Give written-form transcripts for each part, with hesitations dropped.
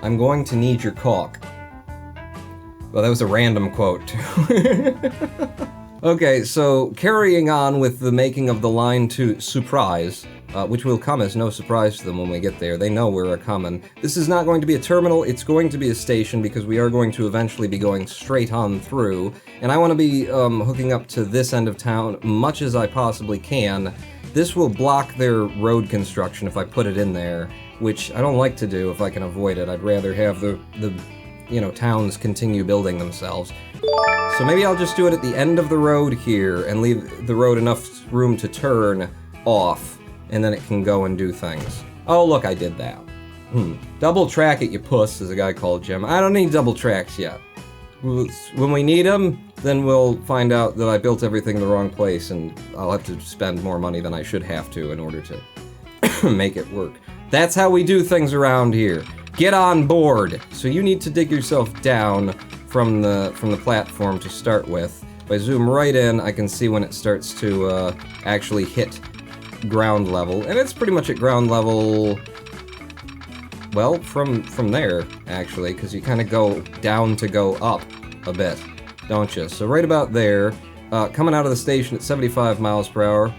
I'm going to need your caulk. Well, that was a random quote, too. Okay, so carrying on with the making of the line to Surprise, which will come as no surprise to them when we get there. They know we're coming. This is not going to be a terminal, it's going to be a station because we are going to eventually be going straight on through. And I want to be hooking up to this end of town much as I possibly can. This will block their road construction if I put it in there, which I don't like to do if I can avoid it. I'd rather have the towns continue building themselves. So maybe I'll just do it at the end of the road here and leave the road enough room to turn off, and then it can go and do things. Oh, look, I did that. Double track it, you puss, as a guy called Jim. I don't need double tracks yet. When we need them, then we'll find out that I built everything in the wrong place, and I'll have to spend more money than I should have to in order to make it work. That's how we do things around here. Get on board. So you need to dig yourself down from the platform to start with. If I zoom right in, I can see when it starts to actually hit ground level, and it's pretty much at ground level. Well, from there actually, because you kind of go down to go up a bit, don't you? So right about there, coming out of the station at 75 miles per hour.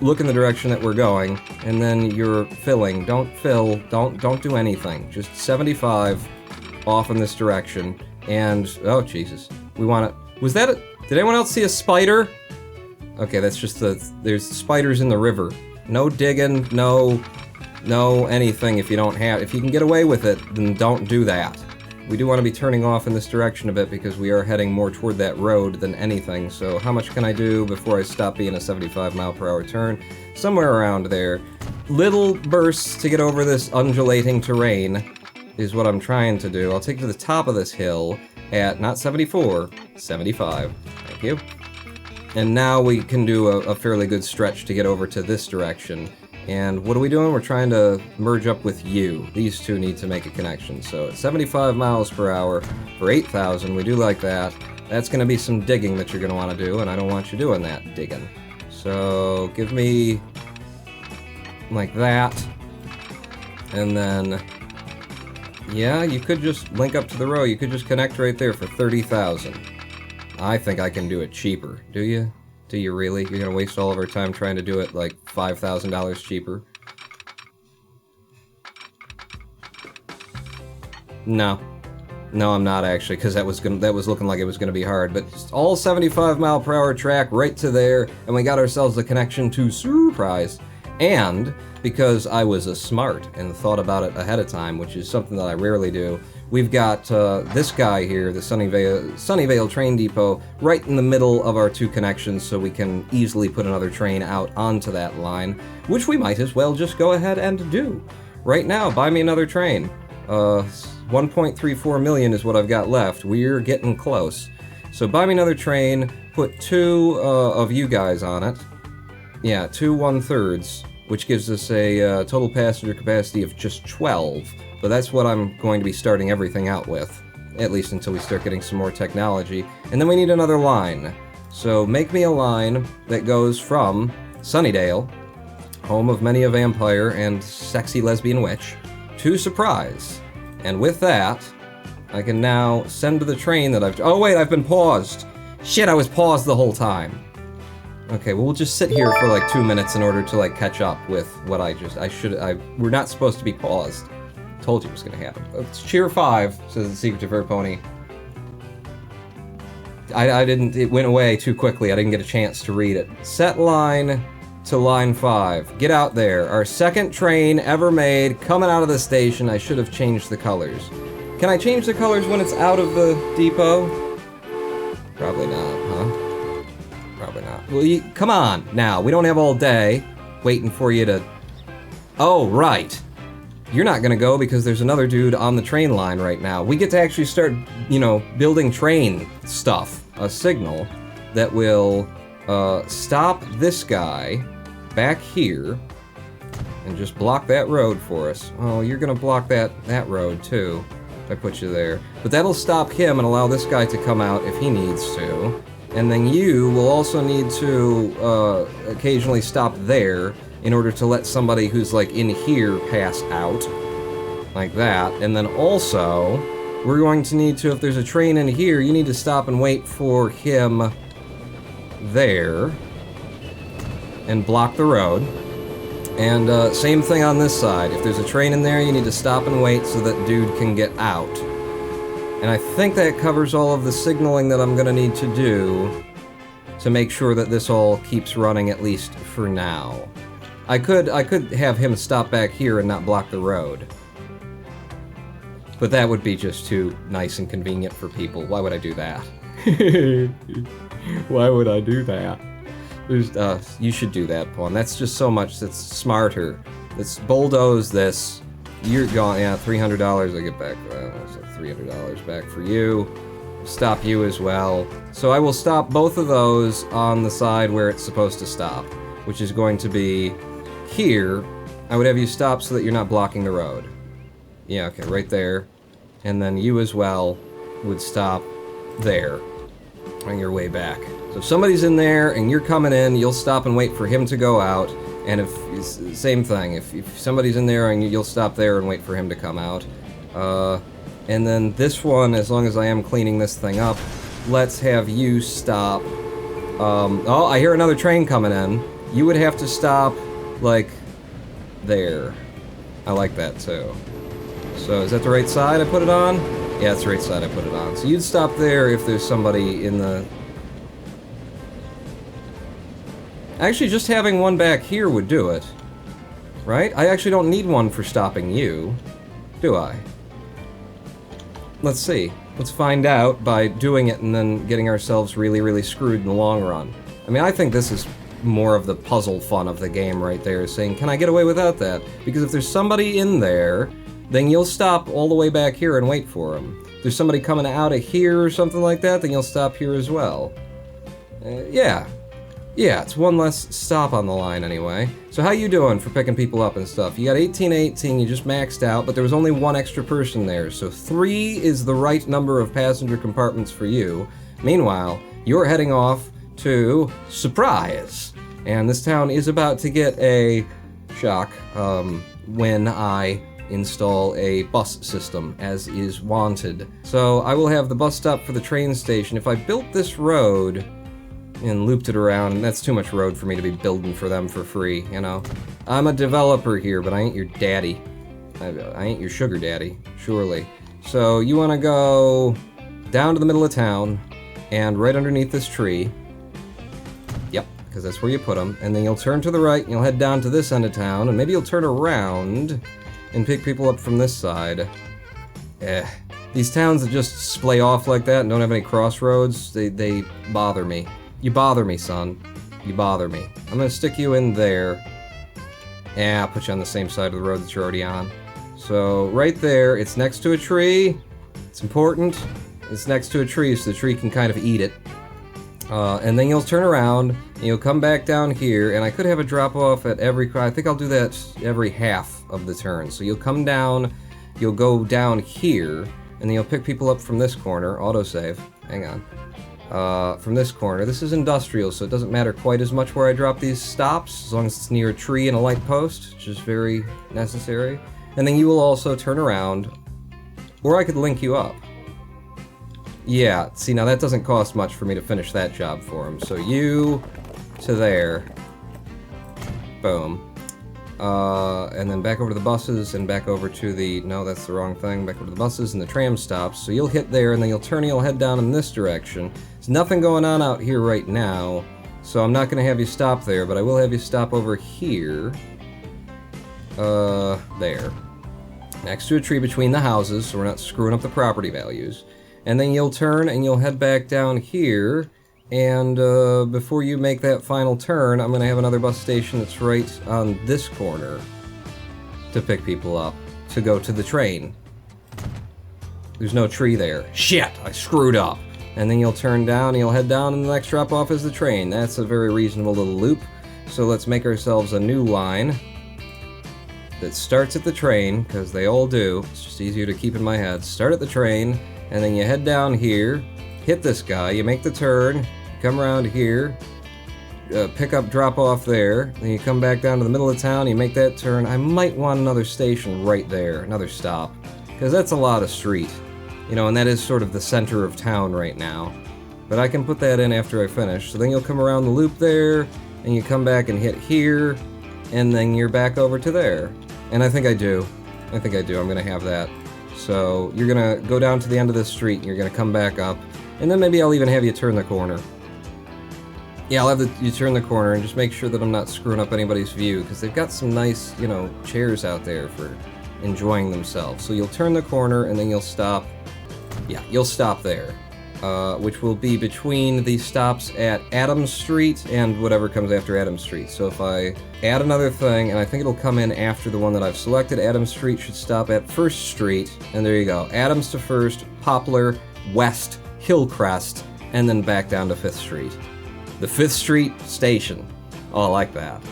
Look in the direction that we're going, and then you're filling. Don't fill, don't do anything. Just 75 off in this direction, and, oh Jesus. We want to, was that did anyone else see a spider? Okay, that's just there's spiders in the river. No digging, no anything if you don't have, if you can get away with it, then don't do that. We do want to be turning off in this direction a bit because we are heading more toward that road than anything, so how much can I do before I stop being a 75 mile per hour turn? Somewhere around there. Little bursts to get over this undulating terrain is what I'm trying to do. I'll take to the top of this hill at, not 74, 75. Thank you. And now we can do a fairly good stretch to get over to this direction. And what are we doing? We're trying to merge up with you. These two need to make a connection. So at 75 miles per hour for 8,000, we do like that. That's going to be some digging that you're going to want to do, and I don't want you doing that digging. So give me like that. And then, yeah, you could just link up to the row. You could just connect right there for 30,000. I think I can do it cheaper. Do you? Do you really? You're gonna waste all of our time trying to do it like $5,000 cheaper? No. No, I'm not actually, because that was looking like it was gonna be hard, but just all 75 mile per hour track right to there, and we got ourselves a connection to Surprise. And because I was a smart and thought about it ahead of time, which is something that I rarely do, we've got this guy here, the Sunnyvale Train Depot, right in the middle of our two connections, so we can easily put another train out onto that line, which we might as well just go ahead and do. Right now, buy me another train. 1.34 million is what I've got left. We're getting close. So buy me another train, put 2 of you guys on it. Yeah, 2 1/3s, which gives us a total passenger capacity of just 12. But that's what I'm going to be starting everything out with, at least until we start getting some more technology. And then we need another line. So make me a line that goes from Sunnydale, home of many a vampire and sexy lesbian witch, to Surprise. And with that, I can now send to the train that I've... Oh wait, I've been paused! Shit, I was paused the whole time! Okay, well we'll just sit here for like 2 minutes in order to like catch up with what we're not supposed to be paused. Told you it was gonna happen. It's Cheer 5, says the Secret to Fair Pony. It went away too quickly, I didn't get a chance to read it. Set line to line 5. Get out there. Our second train ever made, coming out of the station. I should have changed the colors. Can I change the colors when it's out of the depot? Probably not, huh? Probably not. Well, come on, now. We don't have all day waiting for you to... Oh, right. You're not gonna go because there's another dude on the train line right now. We get to actually start, building train stuff. A signal that will stop this guy back here and just block that road for us. Oh, you're gonna block that road too, if I put you there. But that'll stop him and allow this guy to come out if he needs to. And then you will also need to occasionally stop there in order to let somebody who's like in here pass out. like that. And then also, we're going to need to, if there's a train in here, you need to stop and wait for him there and block the road. And same thing on this side. If there's a train in there, you need to stop and wait so that dude can get out. And I think that covers all of the signaling that I'm gonna need to do to make sure that this all keeps running, at least for now. I could have him stop back here and not block the road. But that would be just too nice and convenient for people. Why would I do that? Why would I do that? You should do that, Pawn. That's just so much, that's smarter. Let's bulldoze this. You're gone, yeah, $300 I get back. So $300 back for you. Stop you as well. So I will stop both of those on the side where it's supposed to stop, which is going to be here. I would have you stop so that you're not blocking the road. Yeah, okay, right there. And then you as well would stop there on your way back. So if somebody's in there and you're coming in, you'll stop and wait for him to go out. And if, same thing, if somebody's in there and you'll stop there and wait for him to come out. And then this one, as long as I am cleaning this thing up, let's have you stop. Oh, I hear another train coming in. You would have to stop, like, there. I like that too. So is that the right side I put it on? Yeah, it's the right side I put it on. So you'd stop there if there's somebody in the... Actually, just having one back here would do it. Right? I actually don't need one for stopping you. Do I? Let's see. Let's find out by doing it and then getting ourselves really, really screwed in the long run. I mean, I think this is more of the puzzle fun of the game right there, saying, can I get away without that? Because if there's somebody in there, then you'll stop all the way back here and wait for him. If there's somebody coming out of here or something like that, then you'll stop here as well. Yeah. Yeah, it's one less stop on the line anyway. So how you doing for picking people up and stuff? You got 18, you just maxed out, but there was only one extra person there, so 3 is the right number of passenger compartments for you. Meanwhile, you're heading off to Surprise! And this town is about to get a shock when I install a bus system, as is wanted. So I will have the bus stop for the train station. If I built this road and looped it around, and that's too much road for me to be building for them for free, you know? I'm a developer here, but I ain't your daddy. I ain't your sugar daddy, surely. So you want to go down to the middle of town, and right underneath this tree. Yep, because that's where you put them. And then you'll turn to the right, and you'll head down to this end of town, and maybe you'll turn around and pick people up from this side. These towns that just splay off like that and don't have any crossroads, they bother me. You bother me, son. You bother me. I'm gonna stick you in there. Yeah, I'll put you on the same side of the road that you're already on. So, right there, it's next to a tree. It's important. It's next to a tree, so the tree can kind of eat it. And then you'll turn around, and you'll come back down here, and I could have a drop-off at every... I think I'll do that every half of the turn. So you'll come down, you'll go down here, and then you'll pick people up from this corner. Autosave. Hang on. From this corner. This is industrial, so it doesn't matter quite as much where I drop these stops, as long as it's near a tree and a light post, which is very necessary. And then you will also turn around, or I could link you up. Yeah, see, now that doesn't cost much for me to finish that job for him. So you to there. Boom. And then back over to the buses, and back over to the... No, that's the wrong thing. Back over to the buses and the tram stops. So you'll hit there, and then you'll turn and you'll head down in this direction. There's nothing going on out here right now, so I'm not going to have you stop there, but I will have you stop over here. There. Next to a tree between the houses, so we're not screwing up the property values. And then you'll turn and you'll head back down here, and before you make that final turn, I'm going to have another bus station that's right on this corner to pick people up, to go to the train. There's no tree there. Shit! I screwed up! And then you'll turn down and you'll head down, and the next drop-off is the train. That's a very reasonable little loop. So let's make ourselves a new line that starts at the train, because they all do. It's just easier to keep in my head. Start at the train, and then you head down here, hit this guy, you make the turn, come around here, pick up, drop off there. Then you come back down to the middle of town, you make that turn. I might want another station right there, another stop, because that's a lot of street. You know, and that is sort of the center of town right now. But I can put that in after I finish. So then you'll come around the loop there, and you come back and hit here, and then you're back over to there. And I think I do. I'm gonna have that. So you're gonna go down to the end of this street, and you're gonna come back up, and then maybe I'll even have you turn the corner. Yeah, I'll have you turn the corner and just make sure that I'm not screwing up anybody's view, because they've got some nice, you know, chairs out there for enjoying themselves. So you'll turn the corner, and then you'll stop. Yeah, you'll stop there, which will be between the stops at Adams Street and whatever comes after Adams Street. So if I add another thing, and I think it'll come in after the one that I've selected, Adams Street should stop at First Street, and there you go. Adams to First, Poplar, West, Hillcrest, and then back down to 5th Street. The 5th Street station. Oh, I like that.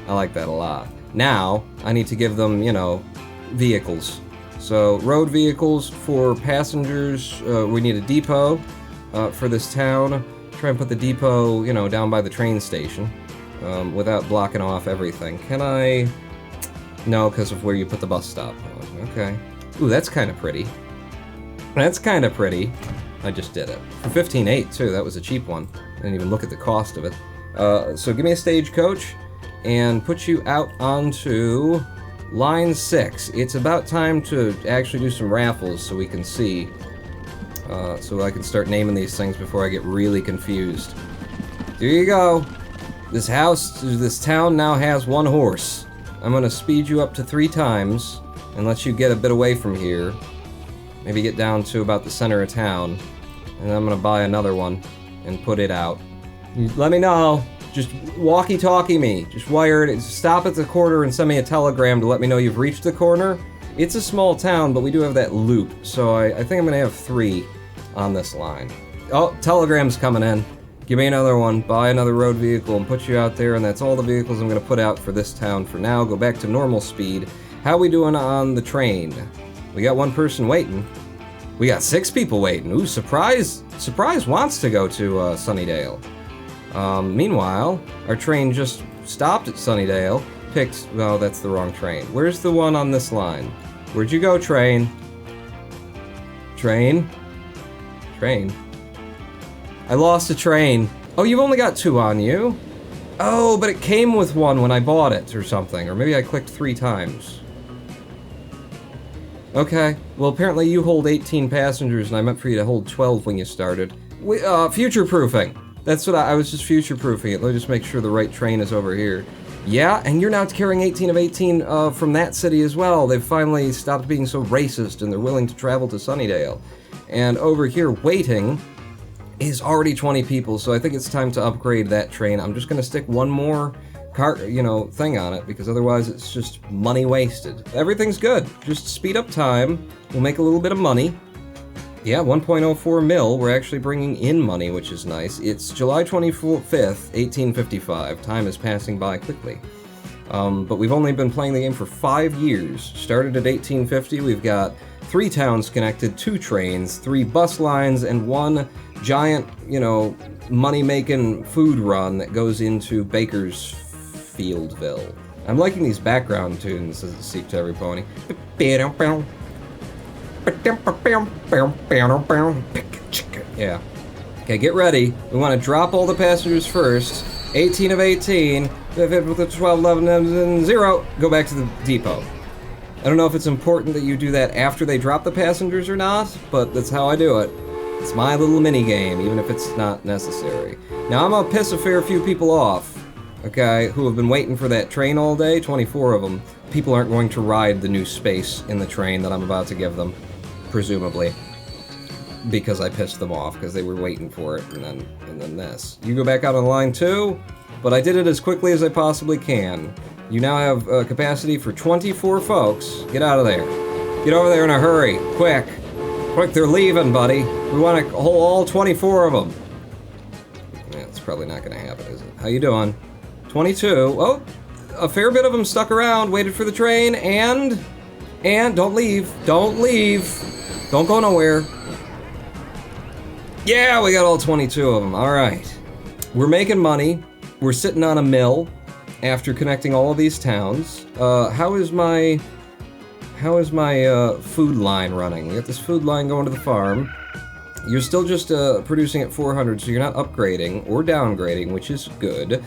I like that a lot. Now, I need to give them, you know, vehicles. So, road vehicles for passengers, we need a depot for this town. Try and put the depot, you know, down by the train station without blocking off everything. Can I? No, because of where you put the bus stop. Okay. Ooh, that's kind of pretty. That's kind of pretty. I just did it. For 15.8 too, that was a cheap one. I didn't even look at the cost of it. So give me a stagecoach and put you out onto line 6. It's about time to actually do some raffles so we can see. So I can start naming these things before I get really confused. There you go. This town now has 1 horse. I'm gonna speed you up to 3 times and let you get a bit away from here. Maybe get down to about the center of town. And I'm gonna buy another one and put it out. Let me know. Just walkie-talkie me. Just wire it. Stop at the corner and send me a telegram to let me know you've reached the corner. It's a small town, but we do have that loop, so I think I'm gonna have 3 on this line. Oh, telegram's coming in. Give me another one, buy another road vehicle, and put you out there, and that's all the vehicles I'm gonna put out for this town for now. Go back to normal speed. How we doing on the train? We got 1 person waiting. We got 6 people waiting. Ooh, Surprise wants to go to Sunnydale. Meanwhile, our train just stopped at Sunnydale, picked, well, that's the wrong train. Where's the one on this line? Where'd you go, train? Train? I lost a train. Oh, you've only got 2 on you? Oh, but it came with 1 when I bought it or something, or maybe I clicked 3 times. Okay, well apparently you hold 18 passengers and I meant for you to hold 12 when you started. Future-proofing. That's what I was just future-proofing it. Let me just make sure the right train is over here. Yeah, and you're now carrying 18 of 18 from that city as well. They've finally stopped being so racist and they're willing to travel to Sunnydale. And over here waiting is already 20 people, so I think it's time to upgrade that train. I'm just gonna stick 1 more thing on it, because otherwise it's just money wasted. Everything's good. Just speed up time. We'll make a little bit of money. Yeah, 1.04 mil. We're actually bringing in money, which is nice. It's July 25th, 1855. Time is passing by quickly. But we've only been playing the game for 5 years. Started at 1850. We've got 3 towns connected, 2 trains, 3 bus lines, and 1 giant, money-making food run that goes into Bakersfieldville. I'm liking these background tunes, says the Seek to Every Pony. Yeah. Okay, get ready. We want to drop all the passengers first. 18 of 18. 12, 11, 0. Go back to the depot. I don't know if it's important that you do that after they drop the passengers or not, but that's how I do it. It's my little mini game, even if it's not necessary. Now I'm gonna piss a fair few people off, okay, who have been waiting for that train all day, 24 of them. People aren't going to ride the new space in the train that I'm about to give them, presumably, because I pissed them off because they were waiting for it, and then this. You go back out on line 2, but I did it as quickly as I possibly can. You now have capacity for 24 folks. Get out of there. Get over there in a hurry, quick. Quick, they're leaving, buddy. We want to hold all 24 of them. Yeah, it's probably not going to happen, is it? How you doing? 22. Oh, a fair bit of them stuck around, waited for the train, and don't leave. Don't leave. Don't go nowhere. Yeah, we got all 22 of them. All right. We're making money. We're sitting on a mill after connecting all of these towns. How is my food line running? We got this food line going to the farm. You're still just producing at 400, so you're not upgrading or downgrading, which is good.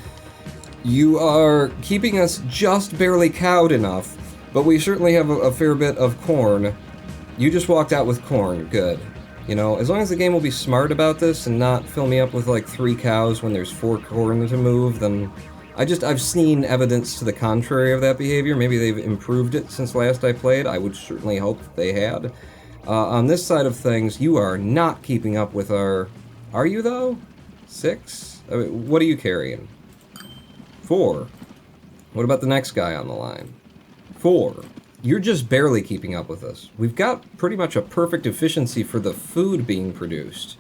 You are keeping us just barely cowed enough, but we certainly have a fair bit of corn. You just walked out with corn, good. You know, as long as the game will be smart about this and not fill me up with like 3 cows when there's 4 corn to move, then I've seen evidence to the contrary of that behavior. Maybe they've improved it since last I played. I would certainly hope that they had. On this side of things, you are not keeping up with our... Are you, though? 6? I mean, what are you carrying? 4. What about the next guy on the line? 4. You're just barely keeping up with us. We've got pretty much a perfect efficiency for the food being produced.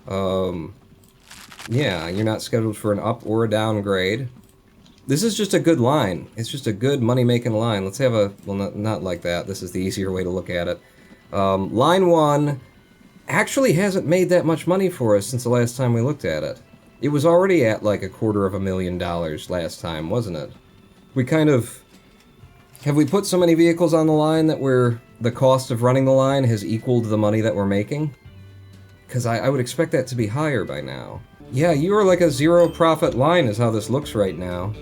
Yeah, you're not scheduled for an up or a downgrade. This is just a good line. It's just a good money-making line. Let's have a... Well, not like that. This is the easier way to look at it. Line 1 actually hasn't made that much money for us since the last time we looked at it. It was already at like $250,000 last time, wasn't it? We kind of... Have we put so many vehicles on the line that the cost of running the line has equaled the money that we're making? Because I would expect that to be higher by now. Yeah, you are like a zero-profit line is how this looks right now.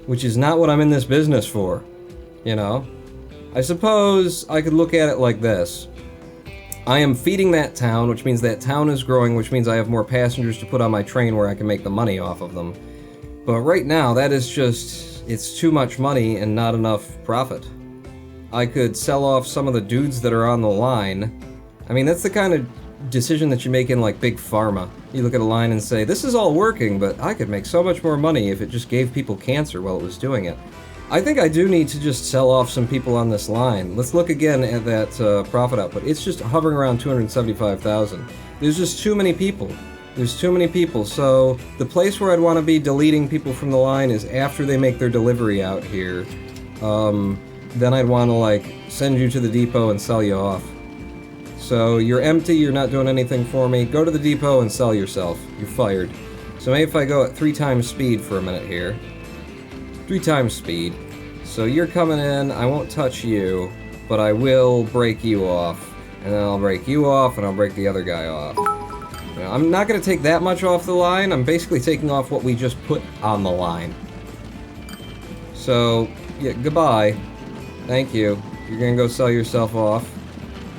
Which is not what I'm in this business for, you know? I suppose I could look at it like this. I am feeding that town, which means that town is growing, which means I have more passengers to put on my train where I can make the money off of them. But right now, that is just... It's too much money and not enough profit. I could sell off some of the dudes that are on the line. I mean, that's the kind of decision that you make in, like, Big Pharma. You look at a line and say, this is all working, but I could make so much more money if it just gave people cancer while it was doing it. I think I do need to just sell off some people on this line. Let's look again at that profit output. It's just hovering around 275,000. There's just too many people. There's too many people, so the place where I'd want to be deleting people from the line is after they make their delivery out here. Then I'd want to, like, send you to the depot and sell you off. So you're empty, you're not doing anything for me. Go to the depot and sell yourself. You're fired. So maybe if I go at 3 times speed for a minute here. 3 times speed. So you're coming in, I won't touch you, but I will break you off. And then I'll break you off, and I'll break the other guy off. Now, I'm not going to take that much off the line, I'm basically taking off what we just put on the line. So, yeah, goodbye. Thank you. You're going to go sell yourself off.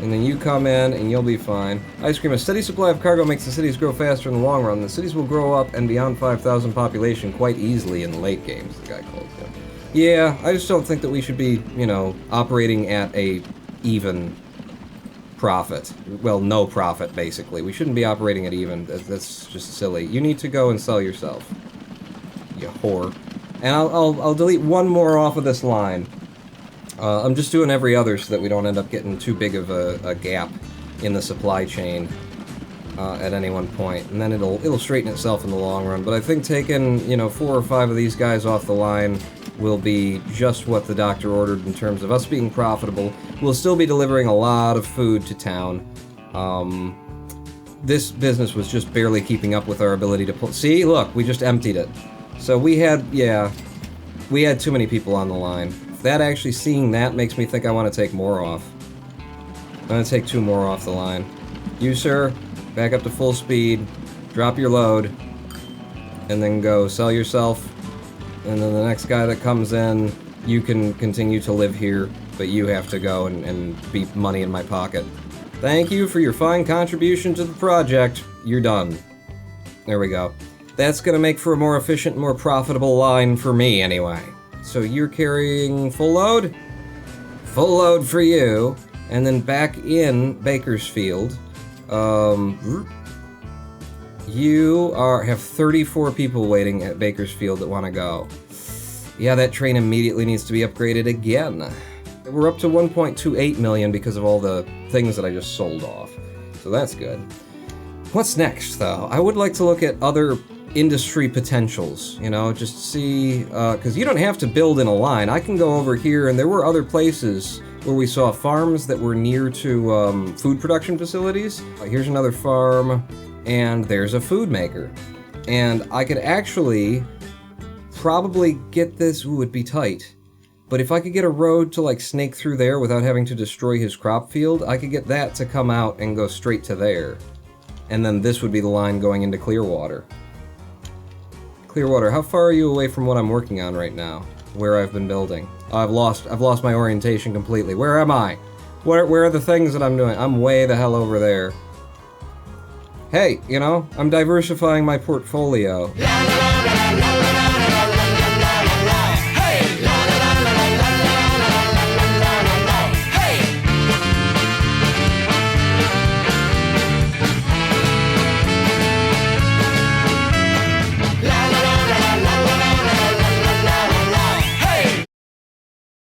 And then you come in, and you'll be fine. Ice cream, a steady supply of cargo makes the cities grow faster in the long run. The cities will grow up and beyond 5,000 population quite easily in the late games, the guy called it. Yeah, I just don't think that we should be, you know, operating at a even profit. Well, no profit, basically. We shouldn't be operating at even. That's just silly. You need to go and sell yourself. You whore. And I'll delete one more off of this line. I'm just doing every other so that we don't end up getting too big of a gap in the supply chain at any one point, and then it'll straighten itself in the long run. But I think taking, you know, 4 or 5 of these guys off the line will be just what the doctor ordered in terms of us being profitable. We'll still be delivering a lot of food to town. This business was just barely keeping up with our ability to pull. See, look, we just emptied it. So we had too many people on the line. That actually, seeing that makes me think I want to take more off. I'm going to take 2 more off the line. You, sir, back up to full speed, drop your load, and then go sell yourself. And then the next guy that comes in, you can continue to live here, but you have to go and be money in my pocket. Thank you for your fine contribution to the project. You're done. There we go. That's going to make for a more efficient, more profitable line for me, anyway. So you're carrying full load? Full load for you. And then back in Bakersfield, you have 34 people waiting at Bakersfield that want to go. Yeah, that train immediately needs to be upgraded again. We're up to 1.28 million because of all the things that I just sold off. So that's good. What's next, though? I would like to look at other industry potentials, you know, just see, because you don't have to build in a line. I can go over here, and there were other places where we saw farms that were near to food production facilities. Here's another farm, and there's a food maker. And I could actually probably get this... Ooh, it'd be tight. But if I could get a road to, like, snake through there without having to destroy his crop field, I could get that to come out and go straight to there. And then this would be the line going into Clearwater. Clearwater, how far are you away from what I'm working on right now? Where I've been building? Oh, I've lost my orientation completely. Where am I? Where are the things that I'm doing? I'm way the hell over there. Hey, you know, I'm diversifying my portfolio.